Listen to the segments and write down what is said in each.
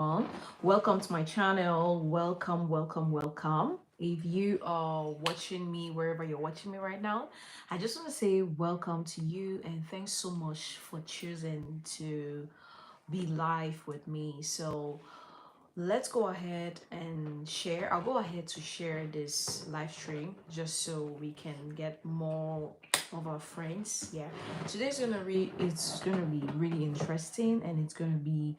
everyone. Welcome to my channel. Welcome. If you are watching me wherever you're watching me right now, I just want to say welcome to you and thanks so much for choosing to be live with me. So let's go ahead and share. I'll go ahead to share this live stream just so we can get more of our friends. Yeah, today's gonna be really interesting, and it's gonna be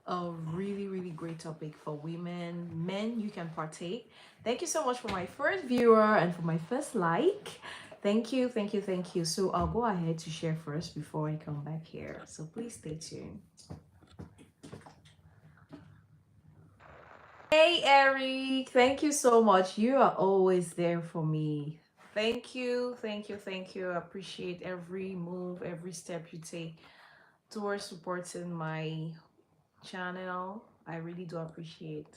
a really great topic for women. Men, you can partake. Thank you so much for my first viewer and for my first like. Thank you. So I'll go ahead to share first before I come back here, so please stay tuned. Hey Eric, thank you so much. You are always there for me. Thank you. I appreciate every move, every step you take towards supporting my channel. I really do appreciate.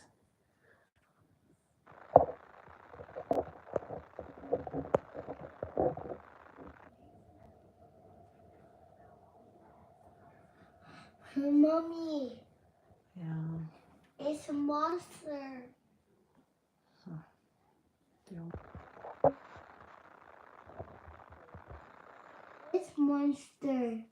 Mommy, Yeah. it's a monster. Huh. Yeah. It's monster.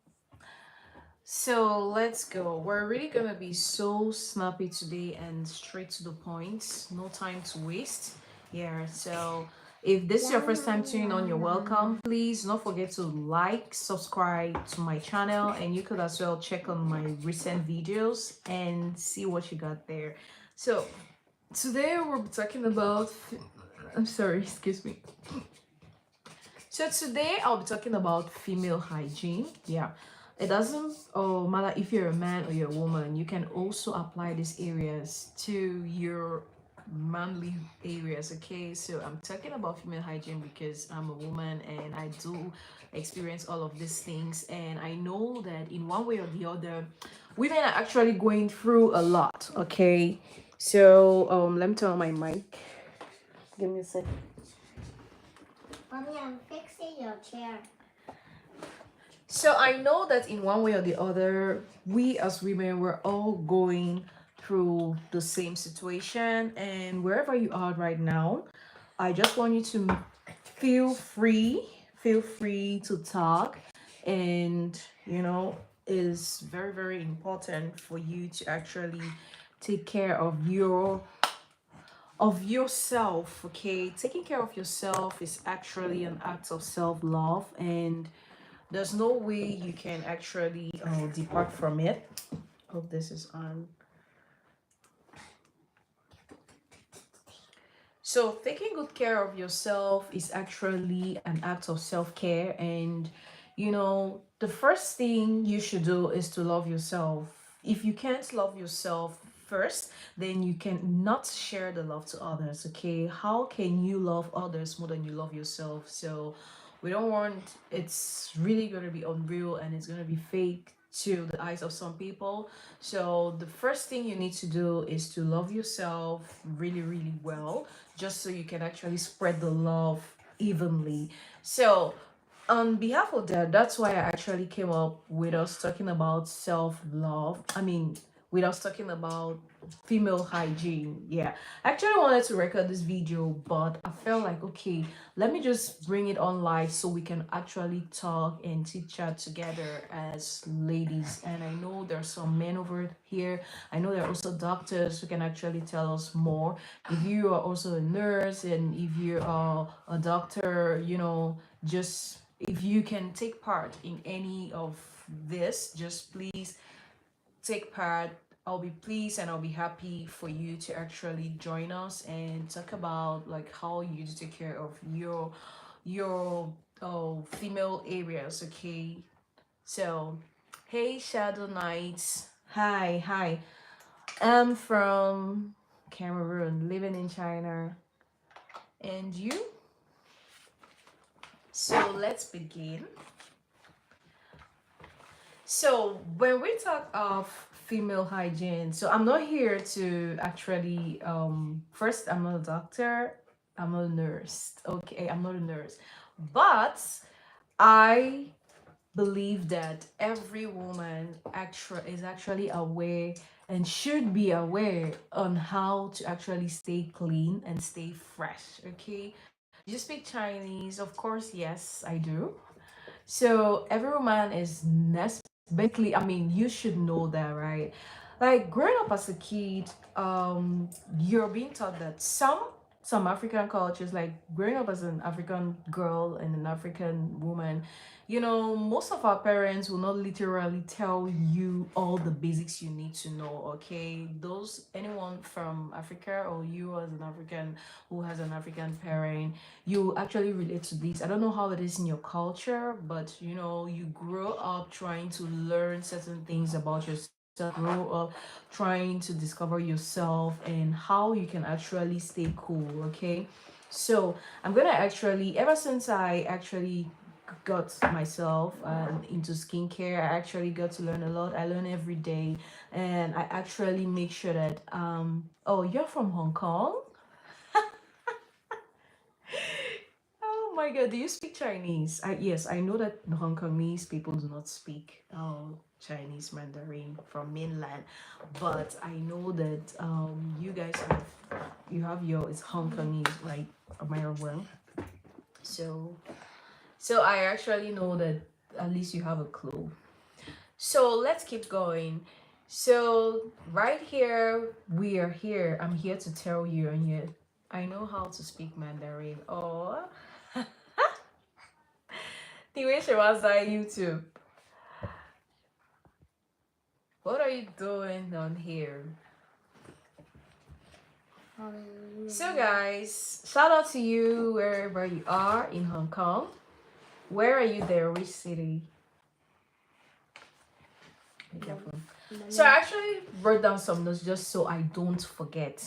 So let's go. We're really gonna be so snappy today and straight to the point. No time to waste. Yeah, so if this is your first time tuning on, you're welcome. Please don't forget to like, subscribe to my channel, and you could as well check on my recent videos and see what you got there. So today we'll be talking about I'm sorry, excuse me. So today I'll be talking about female hygiene. Yeah. It doesn't matter if you're a man or you're a woman, you can also apply these areas to your manly areas. Okay, so I'm talking about female hygiene because I'm a woman and I do experience all of these things, and I know that in one way or the other women are actually going through a lot. Okay, so let me turn on my mic. Give me a second. Mommy, I'm fixing your chair. So I know that in one way or the other, we as women, we're all going through the same situation. And wherever you are right now, I just want you to feel free, feel free to talk. And, is very important for you to actually take care of yourself. Okay, taking care of yourself is actually an act of self-love, and there's no way you can actually depart from it. Hope this is on. So taking good care of yourself is actually an act of self-care, and the first thing you should do is to love yourself. If you can't love yourself first, then you cannot share the love to others. Okay, how can you love others more than you love yourself? So we don't want, it's really going to be unreal and it's going to be fake to the eyes of some people. So the first thing you need to do is to love yourself really well, just so you can actually spread the love evenly. So on behalf of that, that's why I actually came up with us talking about self-love. I mean, with us talking about female hygiene. Yeah, I actually wanted to record this video, but I felt like, okay, let me just bring it on live so we can actually talk and chit chat together as ladies. And I know there's some men over here. I know there are also doctors who can actually tell us more. If you are also a nurse and if you are a doctor, just if you can take part in any of this, just please take part. I'll be pleased and I'll be happy for you to actually join us and talk about like how you take care of your female areas. Okay, so hey Shadow Knights, hi. I'm from Cameroon, living in China. And you? So let's begin. So when we talk of female hygiene, so I'm not here to actually first, I'm not a doctor, I'm not a nurse. Okay, I'm not a nurse. But I believe that every woman actually is actually aware and should be aware on how to actually stay clean and stay fresh. Okay, do you speak Chinese? Of course, yes, I do. So every woman is basically, I mean, you should know that, right? Like growing up as a kid, you're being taught that some African cultures, like growing up as an African girl and an African woman, most of our parents will not literally tell you all the basics you need to know, okay? Those anyone from Africa or you as an African who has an African parent, you actually relate to this. I don't know how it is in your culture, but you grow up trying to learn certain things about yourself, grow up trying to discover yourself and how you can actually stay cool, okay? So I'm gonna actually, ever since I actually got myself into skincare, I actually got to learn a lot. I learn every day, and I actually make sure that oh, you're from Hong Kong? Oh my god, do you speak Chinese? Yes, I know that the Hong Kongese people do not speak Chinese Mandarin from mainland, but I know that you guys have your it's Hong Kongese, right? Am I wrong? So I actually know that at least you have a clue. So let's keep going. So right here, we are here. I'm here to tell you, and yet I know how to speak Mandarin. Oh, 你为什么在 YouTube? What are you doing down here? So guys, shout out to you wherever you are in Hong Kong. Where are you there? Which city? Be careful. So I actually wrote down some notes just so I don't forget.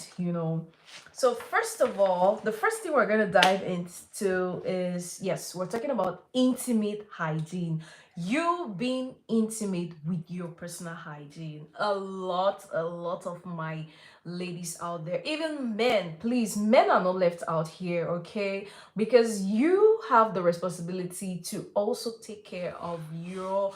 So first of all, the first thing we're gonna dive into is, yes, we're talking about intimate hygiene. You being intimate with your personal hygiene. A lot of my ladies out there, even men, please, men are not left out here, okay? Because you have the responsibility to also take care of your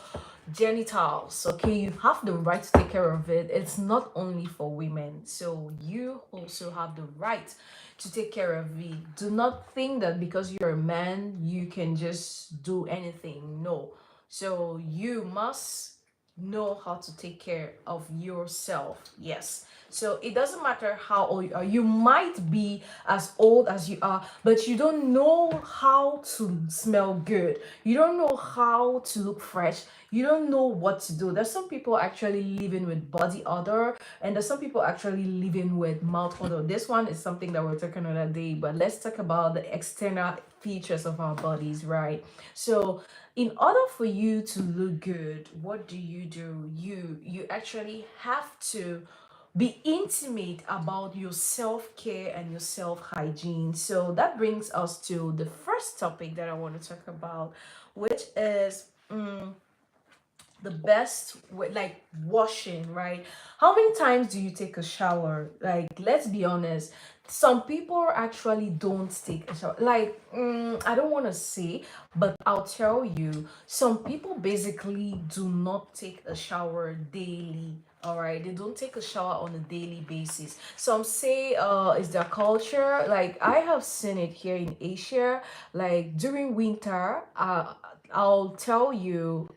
genitals, okay? You have the right to take care of it. It's not only for women, so you also have the right to take care of it. Do not think that because you're a man you can just do anything. No, so you must know how to take care of yourself. Yes, so it doesn't matter how old you are. You might be as old as you are, but you don't know how to smell good. You don't know how to look fresh. You don't know what to do. There's some people actually living with body odor, and there's some people actually living with mouth odor. This one is something that we're talking another day, but let's talk about the external features of our bodies, right? So in order for you to look good, what do? You actually have to be intimate about your self-care and your self-hygiene. So that brings us to the first topic that I want to talk about, which is the best way, like washing, right? How many times do you take a shower? Like, let's be honest, some people actually don't take a shower. Like, I don't want to say, but I'll tell you, some people basically do not take a shower daily. All right, they don't take a shower on a daily basis. Some say it's their culture. Like, I have seen it here in Asia, like during winter, I'll tell you,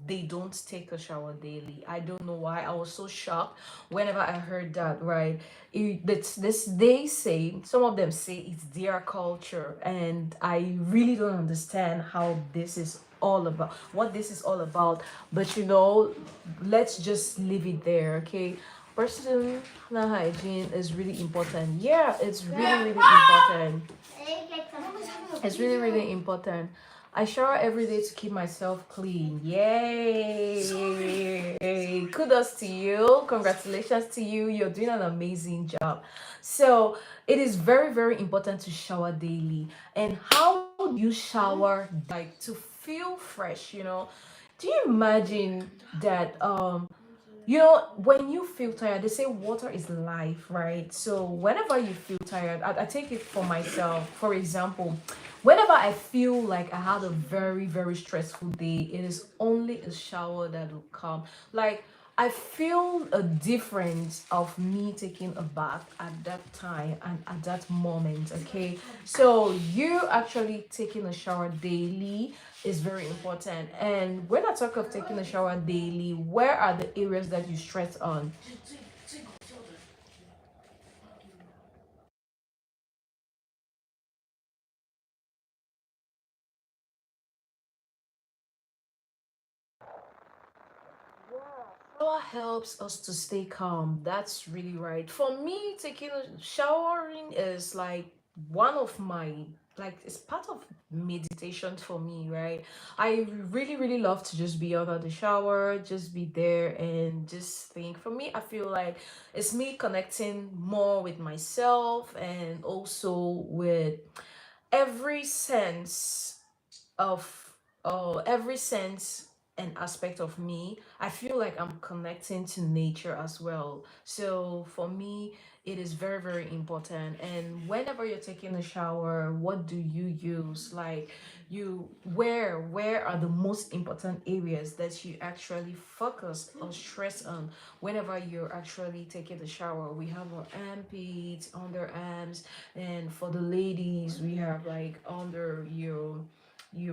they don't take a shower daily. I don't know why. I was so shocked whenever I heard that, right? This they say, some of them say it's their culture, and I really don't understand how this is all about, what this is all about. But let's just leave it there, okay? Personal hygiene is really important. Yeah, it's really, really important. It's really, really important. I shower every day to keep myself clean. Yay! Kudos to you. Congratulations to you. You're doing an amazing job. So, it is very, very important to shower daily. And how do you shower, like, to feel fresh? Do you imagine that when you feel tired, they say water is life, right? So whenever you feel tired, I take it for myself. For example, whenever I feel like I had a very, very stressful day, it is only a shower that will come. Like, I feel a difference of me taking a bath at that time and at that moment. Okay, so you actually taking a shower daily is very important. And when I talk of taking a shower daily, where are the areas that you stress on? Shower helps us to stay calm. That's really right. For me, taking a showering is like one of my, like, it's part of meditation for me, right? I really really love to just be under the shower, just be there and just think. For me, I feel like it's me connecting more with myself and also with every sense of every sense and aspect of me. I feel like I'm connecting to nature as well. So for me, it is very very important. And whenever you're taking a shower, what do you use? Like, you, where are the most important areas that you actually focus or stress on whenever you're actually taking the shower? We have our armpits, underarms, and for the ladies we have like under your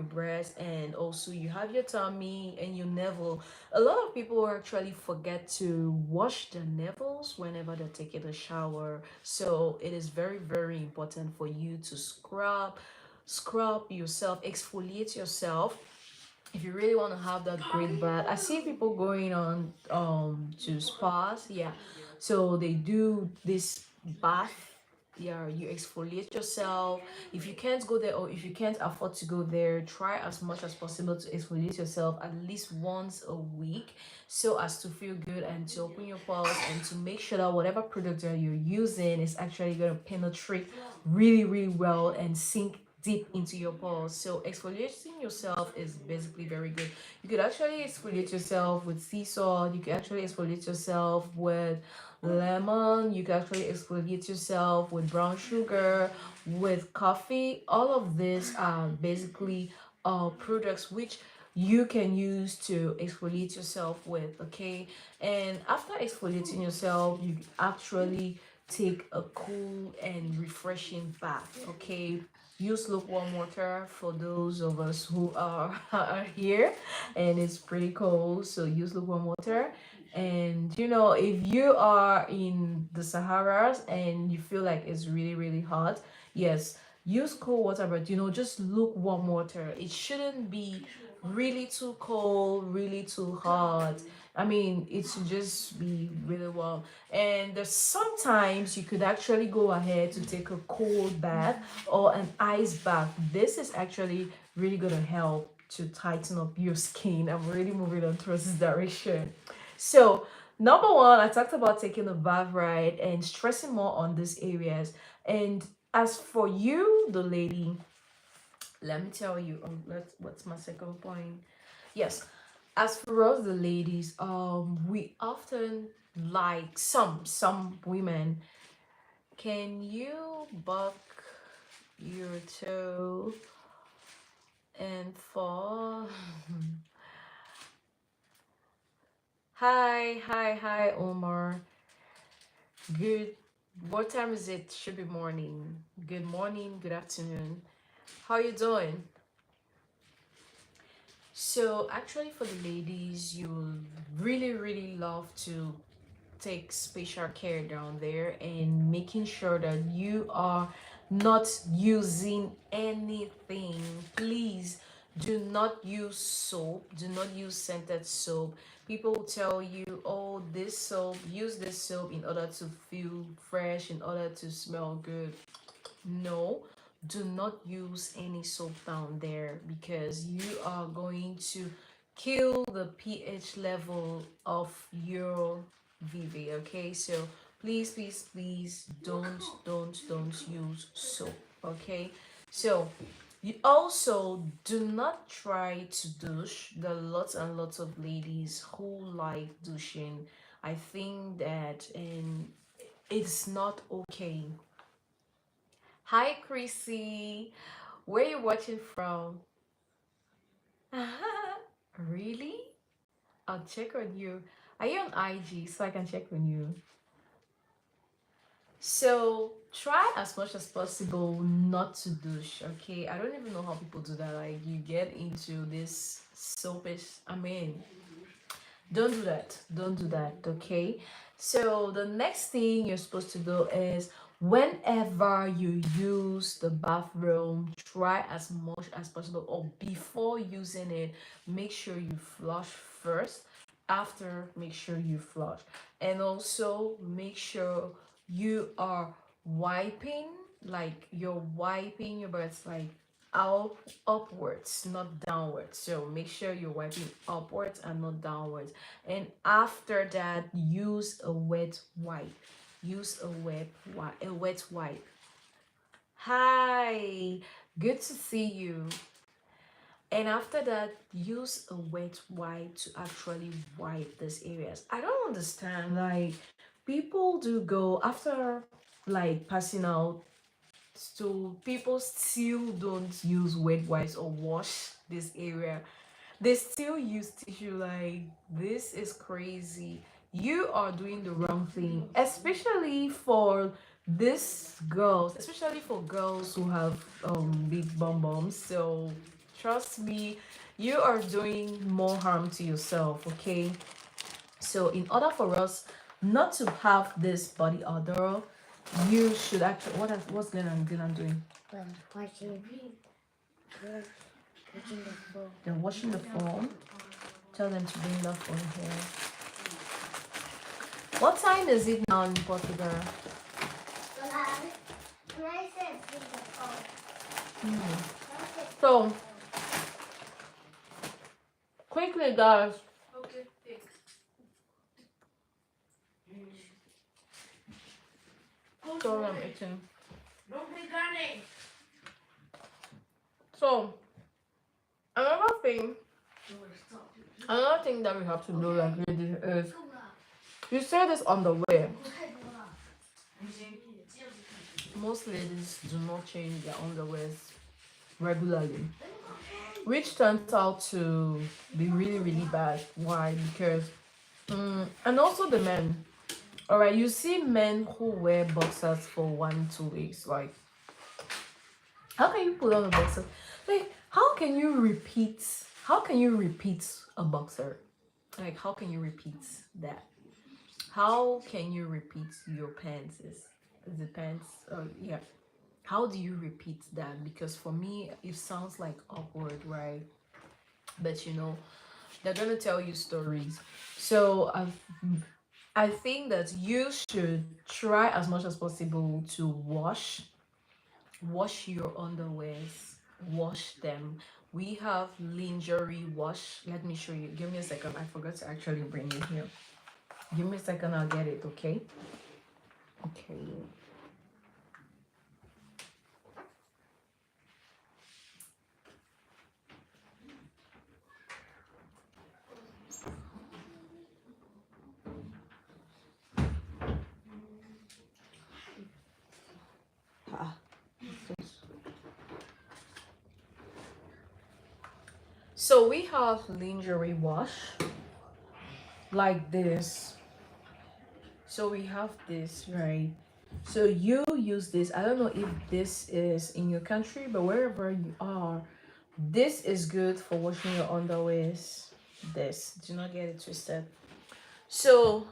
breast, and also you have your tummy and your navel. A lot of people actually forget to wash their navels whenever they're taking a shower, so it is very very important for you to scrub yourself, exfoliate yourself if you really want to have that great bath. I see people going on to spas, yeah. So they do this bath. Yeah, you exfoliate yourself. If you can't go there, or if you can't afford to go there, try as much as possible to exfoliate yourself at least once a week, so as to feel good and to open your pores and to make sure that whatever product that you're using is actually going to penetrate really really well and sink deep into your pores. So exfoliating yourself is basically very good. You could actually exfoliate yourself with sea salt. You could actually exfoliate yourself with lemon. You could actually exfoliate yourself with brown sugar, with coffee. All of these are basically products which you can use to exfoliate yourself with. Okay, and after exfoliating yourself, you actually take a cool and refreshing bath. Okay, use lukewarm water for those of us who are here and it's pretty cold, so use lukewarm water. And if you are in the Saharas and you feel like it's really really hot, yes, use cold water, but just lukewarm water. It shouldn't be really too cold, really too hot. I mean, it should just be really warm. And there's sometimes you could actually go ahead to take a cold bath or an ice bath. This is actually really going to help to tighten up your skin. I'm really moving on towards this direction. So, number one, I talked about taking a bath, right, and stressing more on these areas. And as for you, the lady, let me tell you, what's my second point? Yes, as for us, the ladies, we often, like some women, can you buck your toe and fall? Hi, Omar. Good. What time is it? Should be morning. Good morning, good afternoon. How you doing? So actually, for the ladies, you will really, really love to take special care down there and making sure that you are not using anything. Please do not use soap, do not use scented soap. People will tell you, oh, this soap, use this soap in order to feel fresh, in order to smell good. No, do not use any soap down there, because you are going to kill the pH level of your VV. Okay, so please don't use soap. Okay, so you also do not try to douche. There are lots and lots of ladies who like douching. I think that, and it's not okay. Hi, Chrissy. Where you watching from? Really? I'll check on you. Are you on IG so I can check on you? So try as much as possible not to douche, okay? I don't even know how people do that. Like you get into this soapish. I mean, don't do that. Don't do that, okay? So the next thing you're supposed to do is whenever you use the bathroom, try as much as possible, or before using it, make sure you flush first. After, make sure you flush. And also make sure you are wiping, like you're wiping your breath like out upwards, not downwards. So make sure you're wiping upwards and not downwards. And after that, use a wet wipe. Use a wet wipe. Hi, good to see you. And after that, use a wet wipe to actually wipe these areas. I don't understand. Like, people do go after like passing out, so people still don't use wet wipes or wash this area. They still use tissue. Like, this is crazy. You are doing the wrong thing, especially for these girls, especially for girls who have big bum bums. So trust me, you are doing more harm to yourself, okay? So in order for us not to have this body odor, you should actually what's Glenn doing? When washing, we're washing the floor. They're washing the phone. Tell them to bring that phone here. What time is it now in Portugal? When I said bring the phone, So quickly, guys. Sorry, I'm eating. So another thing that we have to do, like ladies, is you say this on the way. Most ladies do not change their underwears regularly, which turns out to be really, really bad. Why? Because, and also the men. All right, you see men who wear boxers for 1-2 weeks. Like, how can you put on a boxer? Like, how can you repeat? How can you repeat a boxer? Like, how can you repeat that? How can you repeat your pants? Is the pants? Yeah. How do you repeat that? Because for me, it sounds like awkward, right? But they're gonna tell you stories. So I think that you should try as much as possible to wash your underwears, wash them. We have lingerie wash. Let me show you. Give me a second. I forgot to actually bring it here. Give me a second. I'll get it. Okay. Okay. Ah. So we have lingerie wash like this. So we have this, right? So you use this. I don't know if this is in your country, but wherever you are, this is good for washing your underwears. This, do not get it twisted. So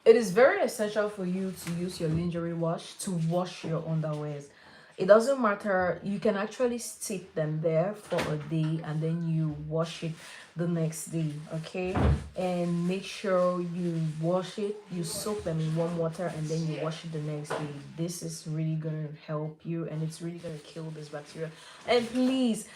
it is very essential for you to use your lingerie wash to wash your underwears. It doesn't matter, you can actually stick them there for a day and then you wash it the next day, okay? And make sure you wash it, you soak them in warm water and then you wash it the next day. This is really gonna help you and it's really gonna kill this bacteria. And please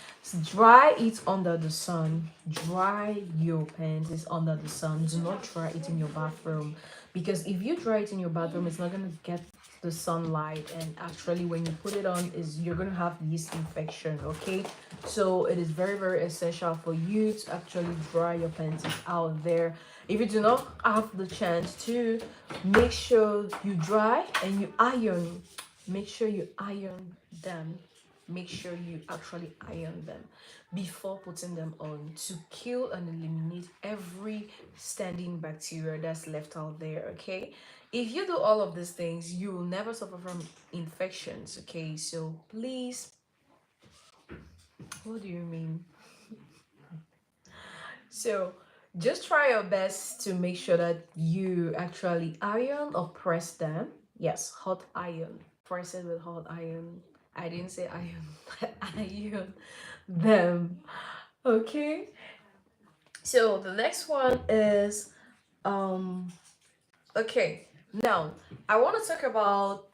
dry it under the sun. Dry your panties under the sun. Do not dry it in your bathroom, because if you dry it in your bathroom, it's not gonna get the sunlight, and actually when you put it on, is you're gonna have yeast infection, okay? So it is very, very essential for you to actually dry your panties out there. If you do not have the chance to, make sure you dry and you iron. Make sure you iron them. make sure you actually iron them before putting them on to kill and eliminate every standing bacteria that's left out there. Okay, if you do all of these things, you will never suffer from infections. Okay, so please, what do you mean? So just try your best to make sure that you actually iron or press them. Yes, hot iron. Press it with hot iron. I didn't say iron. Iron them. Okay. So the next one is um okay. Now I want to talk about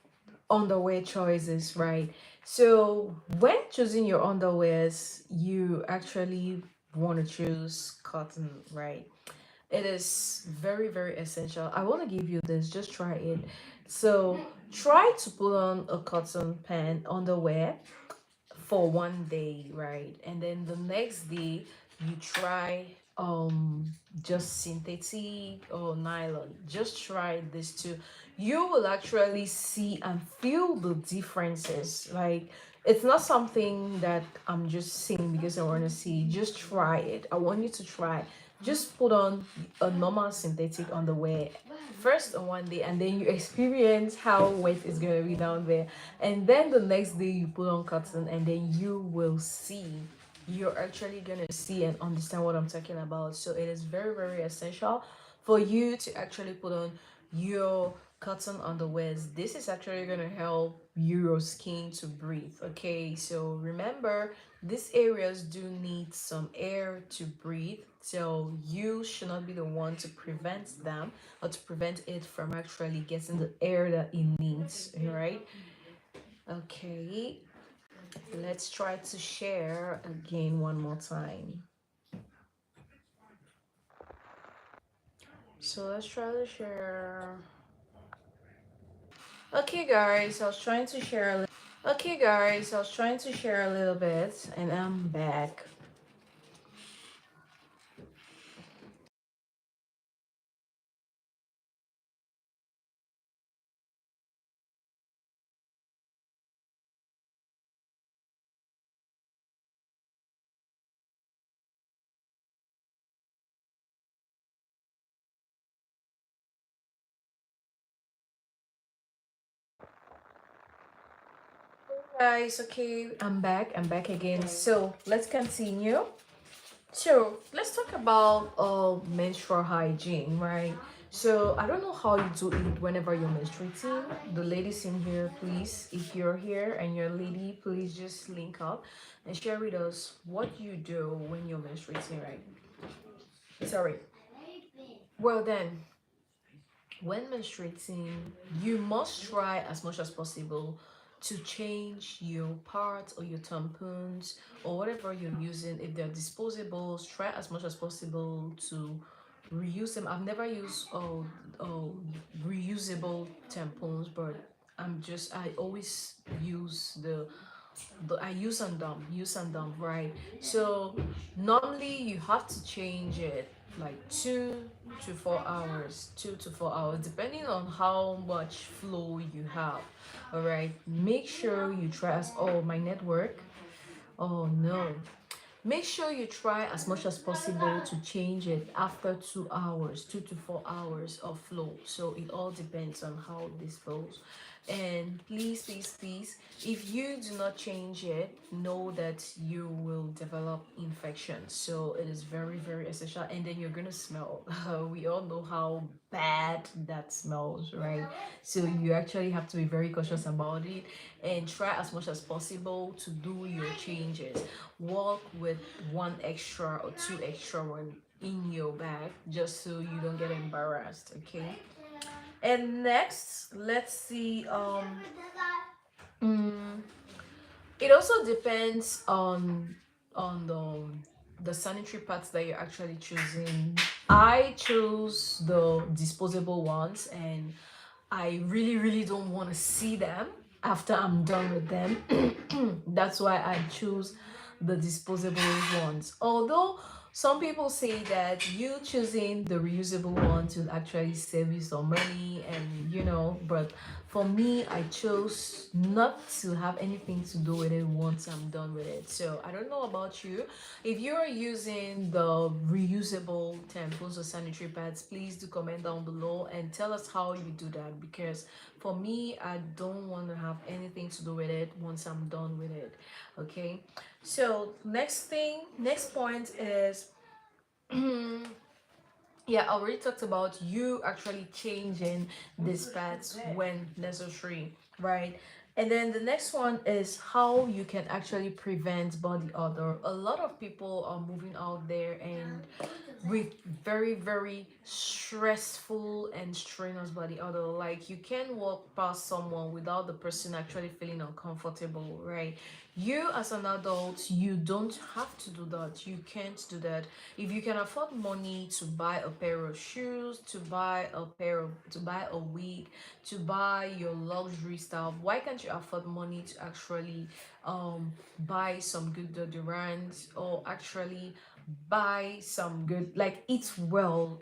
underwear choices, right? So when choosing your underwears, you actually want to choose cotton, right? It is very, very essential. I want to give you this, just try it. So try to put on a cotton pant underwear for one day, right? And then the next day you try just synthetic or nylon. Just try this too. You will actually see and feel the differences. Like it's not something that I'm just saying because I want to see. Just try it. I want you to try. Just put on a normal synthetic underwear first on one day, and then you experience how wet it's gonna be down there, and then the next day you put on cotton, and then you will see, you're actually gonna see and understand what I'm talking about. So it is very, very essential for you to actually put on your cotton underwears. This is actually gonna help your skin to breathe. Okay, so remember, these areas do need some air to breathe, so you should not be the one to prevent them or to prevent it from actually getting the air that it needs. All right. Okay, let's try to share again one more time. So let's try to share. Okay, guys, I was trying to share a little. Okay, guys, I was trying to share a little bit, and I'm back. Guys, okay, I'm back. I'm back again. So let's continue. So let's talk about menstrual hygiene, right? So I don't know how you do it whenever you're menstruating. The ladies in here, please, if you're here and you're a lady, please just link up and share with us what you do when you're menstruating, right? Sorry. Well then, when menstruating, you must try as much as possible to change your parts or your tampons or whatever you're using. If they're disposables, try as much as possible to reuse them. I've never used reusable tampons, but I always use I use and dump, right? So normally you have to change it like 2 to 4 hours, 2 to 4 hours, depending on how much flow you have. All right, make sure you try as oh my network. Oh no. Make sure you try as much as possible to change it after 2 hours, 2 to 4 hours of flow. So it all depends on how this flows. And please, please, please, if you do not change it, know that you will develop infections. So it is very, very essential. And then you're gonna smell. We all know how bad that smells, right? So you actually have to be very cautious about it and try as much as possible to do your changes. Walk with one extra or two extra one in your bag just so you don't get embarrassed. Okay, and next let's see mm, it also depends on the sanitary pads that you're actually choosing. I chose the disposable ones, and I really, really don't want to see them after I'm done with them. That's why I choose the disposable ones. Although some people say that you choosing the reusable ones will actually save you some money, and but for me, I chose not to have anything to do with it once I'm done with it. So I don't know about you. If you're using the reusable tampons or sanitary pads, please do comment down below and tell us how you do that, because for me, I don't want to have anything to do with it once I'm done with it. Okay, so next point is yeah, I already talked about you actually changing these pads when necessary, right? And then the next one is how you can actually prevent body odor. A lot of people are moving out there and with very very stressful and strenuous body odor. Like you can walk past someone without the person actually feeling uncomfortable, right? You as an adult, you don't have to do that. You can't do that. If you can afford money to buy a pair of shoes, to buy a wig, to buy your luxury stuff, why can't you afford money to actually buy some good deodorant, or actually buy some good, like eat well,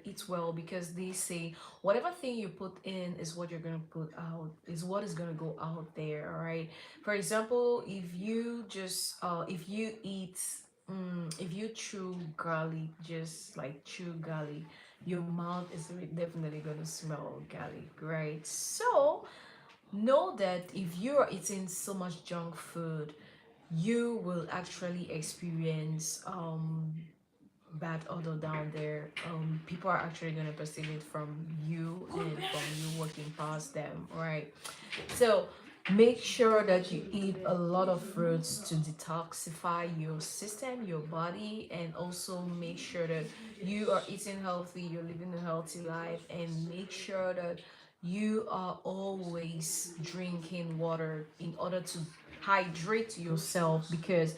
because they say whatever thing you put in is what you're gonna put out, is what is gonna go out there. All right, for example, if you eat if you chew garlic, just like chew garlic, your mouth is definitely gonna smell garlic, right? So know that if you are eating so much junk food, you will actually experience bad odor down there. People are actually gonna perceive it from you and from you walking past them, right? So make sure that you eat a lot of fruits to detoxify your system, your body, and also make sure that you are eating healthy, you're living a healthy life, and make sure that you are always drinking water in order to hydrate yourself, because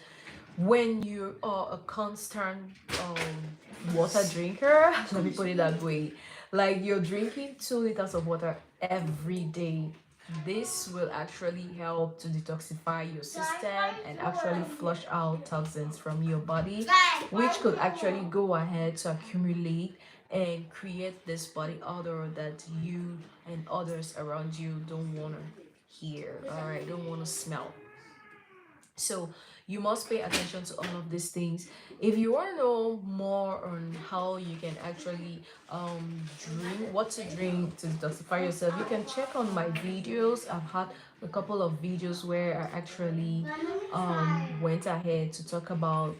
when you are a constant water drinker, let me put it that way, like you're drinking 2 liters of water every day, this will actually help to detoxify your system and actually flush out toxins from your body, which could actually go ahead to accumulate and create this body odor that you and others around you don't want to hear, all right, don't want to smell. So you must pay attention to all of these things. If you want to know more on how you can actually drink, what to drink to detoxify yourself, you can check on my videos. I've had a couple of videos where I actually went ahead to talk about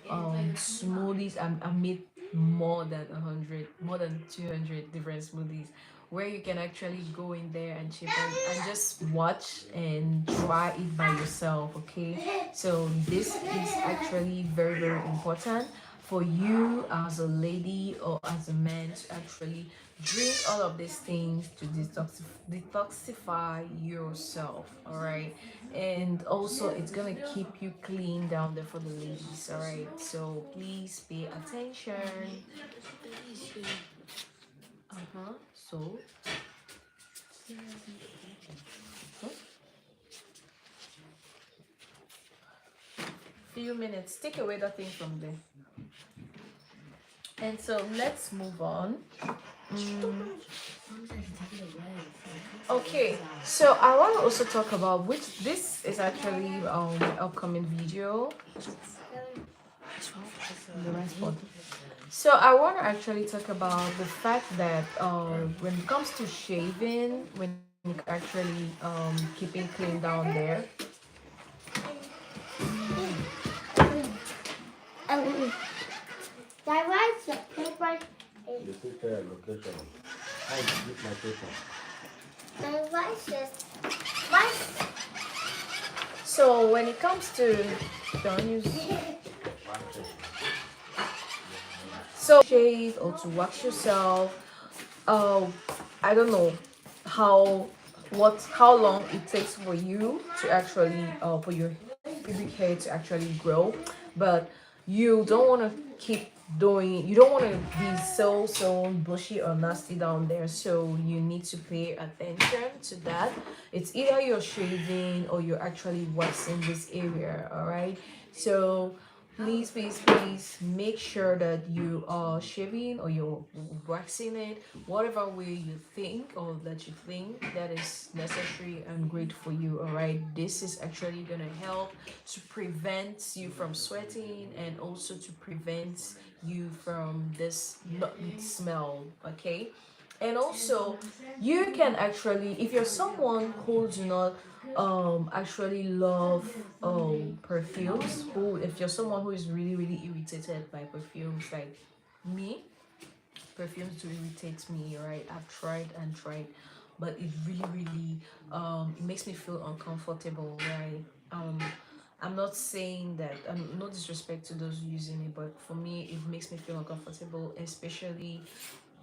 smoothies. I made more than 100, more than 200 different smoothies, where you can actually go in there and chip and just watch and try it by yourself. Okay, so this is actually very very important for you as a lady or as a man to actually drink all of these things to detoxify yourself, all right? And also it's gonna keep you clean down there for the ladies, all right? So please pay attention. So few minutes, take away the thing from there. And so let's move on. Okay, so I want to also talk about, which this is actually my upcoming video, the rice pot. So I want to actually talk about the fact that when it comes to shaving, when actually keeping clean down there. The paper The picture location. How is this my paper? the rice is rice. So when it comes to, don't use, so shave or to wash yourself, I don't know how how long it takes for you to actually for your pubic hair to actually grow, but you don't want to keep doing, you don't want to be so bushy or nasty down there, so you need to pay attention to that. It's either you're shaving or you're actually waxing this area, all right? So please make sure that you are shaving or you're waxing it, whatever way you think or that you think that is necessary and great for you. All right, this is actually gonna help to prevent you from sweating and also to prevent you from this smell. Okay, and also you can actually, if you're someone who do not actually love perfumes, who, if you're someone who is really irritated by perfumes like me, perfumes do irritate me, right? I've tried and tried, but it really it makes me feel uncomfortable, right? um I'm not saying that, no disrespect to those using it, but for me it makes me feel uncomfortable, especially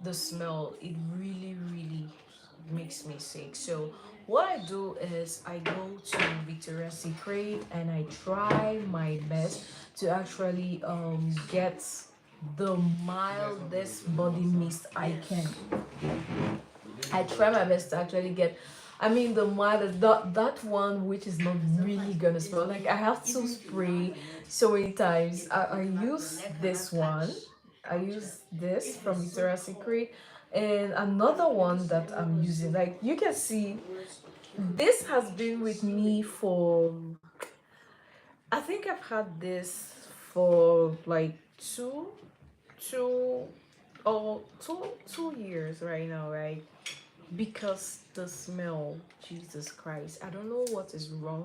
the smell. It really makes me sick. So what I do is I go to Victoria's Secret and I try my best to actually get the mildest body mist I can. I try my best to actually get, I mean, the mildest, that one which is not really gonna smell. Like I have to spray so many times. I use this one. I use this from Victoria's Secret, and another one that I'm using. Like you can see, this has been with me for, I think I've had this for like two two years right now, right? Because the smell, Jesus Christ, I don't know what is wrong